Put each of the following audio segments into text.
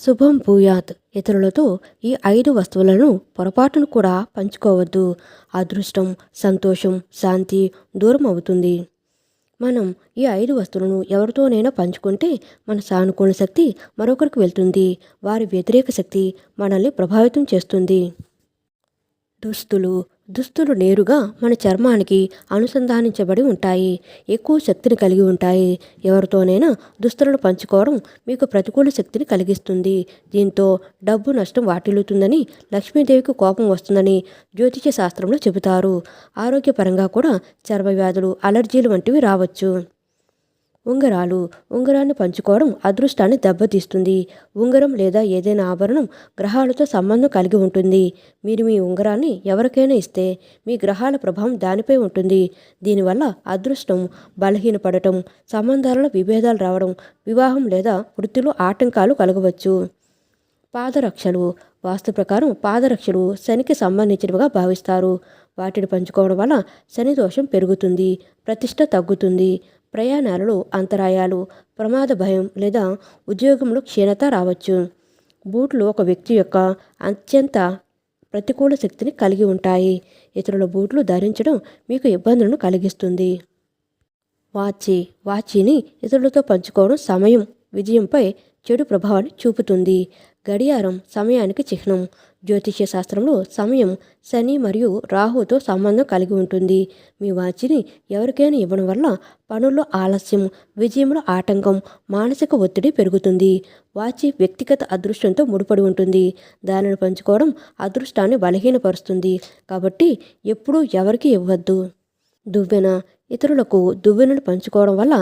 శుభం భూయాత్. ఇతరులతో ఈ 5 వస్తువులను పొరపాటును కూడా పంచుకోవద్దు. అదృష్టం, సంతోషం, శాంతి దూరం అవుతుంది. మనం ఈ 5 వస్తువులను ఎవరితోనైనా పంచుకుంటే మన సానుకూల శక్తి మరొకరికి వెళ్తుంది. వారి వ్యతిరేక శక్తి మనల్ని ప్రభావితం చేస్తుంది. దుస్తులు నేరుగా మన చర్మానికి అనుసంధానించబడి ఉంటాయి. ఎక్కువ శక్తిని కలిగి ఉంటాయి. ఎవరితోనైనా దుస్తులను పంచుకోవడం మీకు ప్రతికూల శక్తిని కలిగిస్తుంది. దీంతో డబ్బు నష్టం వాటిల్లుతుందని, లక్ష్మీదేవికి కోపం వస్తుందని జ్యోతిష శాస్త్రంలో చెబుతారు. ఆరోగ్యపరంగా కూడా చర్మ వ్యాధులు, అలర్జీలు వంటివి రావచ్చు. ఉంగరాన్ని పంచుకోవడం అదృష్టాన్ని దెబ్బతీస్తుంది. ఉంగరం లేదా ఏదైనా ఆభరణం గ్రహాలతో సంబంధం కలిగి ఉంటుంది. మీరు మీ ఉంగరాన్ని ఎవరికైనా ఇస్తే మీ గ్రహాల ప్రభావం దానిపై ఉంటుంది. దీనివల్ల అదృష్టం బలహీనపడటం, సంబంధాలలో విభేదాలు రావడం, వివాహం లేదా వృత్తిలో ఆటంకాలు కలగవచ్చు. పాదరక్షలు. వాస్తు ప్రకారం పాదరక్షలు శనికి సంబంధించినవిగా భావిస్తారు. వాటిని పంచుకోవడం వల్ల శని దోషం పెరుగుతుంది, ప్రతిష్ట తగ్గుతుంది. ప్రయాణాలలో అంతరాయాలు, ప్రమాద భయం లేదా ఉద్యోగంలో క్షీణత రావచ్చు. బూట్లు ఒక వ్యక్తి యొక్క అత్యంత ప్రతికూల శక్తిని కలిగి ఉంటాయి. ఇతరుల బూట్లు ధరించడం మీకు ఇబ్బందులను కలిగిస్తుంది. వాచిని ఇతరులతో పంచుకోవడం సమయం విజయంపై చెడు ప్రభావాన్ని చూపుతుంది. గడియారం సమయానికి చిహ్నం. జ్యోతిష్య శాస్త్రంలో సమయం శని మరియు రాహుతో సంబంధం కలిగి ఉంటుంది. మీ వాచిని ఎవరికైనా ఇవ్వడం వల్ల పనుల్లో ఆలస్యం, విజయంలో ఆటంకం, మానసిక ఒత్తిడి పెరుగుతుంది. వాచి వ్యక్తిగత అదృష్టంతో ముడిపడి ఉంటుంది. దానిని పంచుకోవడం అదృష్టాన్ని బలహీనపరుస్తుంది. కాబట్టి ఎప్పుడూ ఎవరికి ఇవ్వద్దు. ఇతరులకు దువ్వెనను పంచుకోవడం వల్ల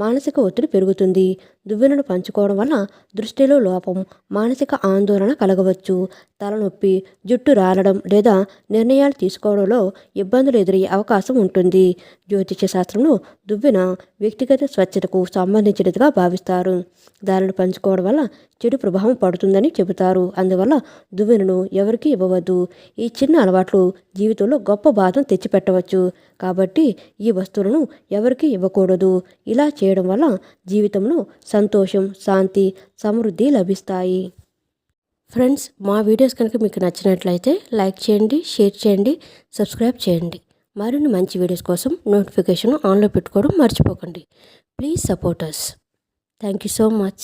మానసిక ఒత్తిడి పెరుగుతుంది. దువ్వెనను పంచుకోవడం వల్ల దృష్టిలో లోపం, మానసిక ఆందోళన కలగవచ్చు. తలనొప్పి, జుట్టు రాలడం లేదా నిర్ణయాలు తీసుకోవడంలో ఇబ్బందులు ఎదురయ్యే అవకాశం ఉంటుంది. జ్యోతిష శాస్త్రంలో దువ్వెన వ్యక్తిగత స్వచ్ఛతకు సంబంధించినదిగా భావిస్తారు. దానిని పంచుకోవడం వల్ల చెడు ప్రభావం పడుతుందని చెబుతారు. అందువల్ల దువ్వెనను ఎవరికీ ఇవ్వవద్దు. ఈ చిన్న అలవాట్లు జీవితంలో గొప్ప బాధను తెచ్చిపెట్టవచ్చు. కాబట్టి ఈ వస్తువులను ఎవరికీ ఇవ్వకూడదు. ఇలా చేయడం వల్ల జీవితంలో సంతోషం, శాంతి, సమృద్ధి లభిస్తాయి. ఫ్రెండ్స్, మా వీడియోస్ కనుక మీకు నచ్చినట్లయితే లైక్ చేయండి, షేర్ చేయండి, సబ్స్క్రైబ్ చేయండి. మరిన్ని మంచి వీడియోస్ కోసం నోటిఫికేషన్ ఆన్లో పెట్టుకోవడం మర్చిపోకండి. Please support us. Thank you so much.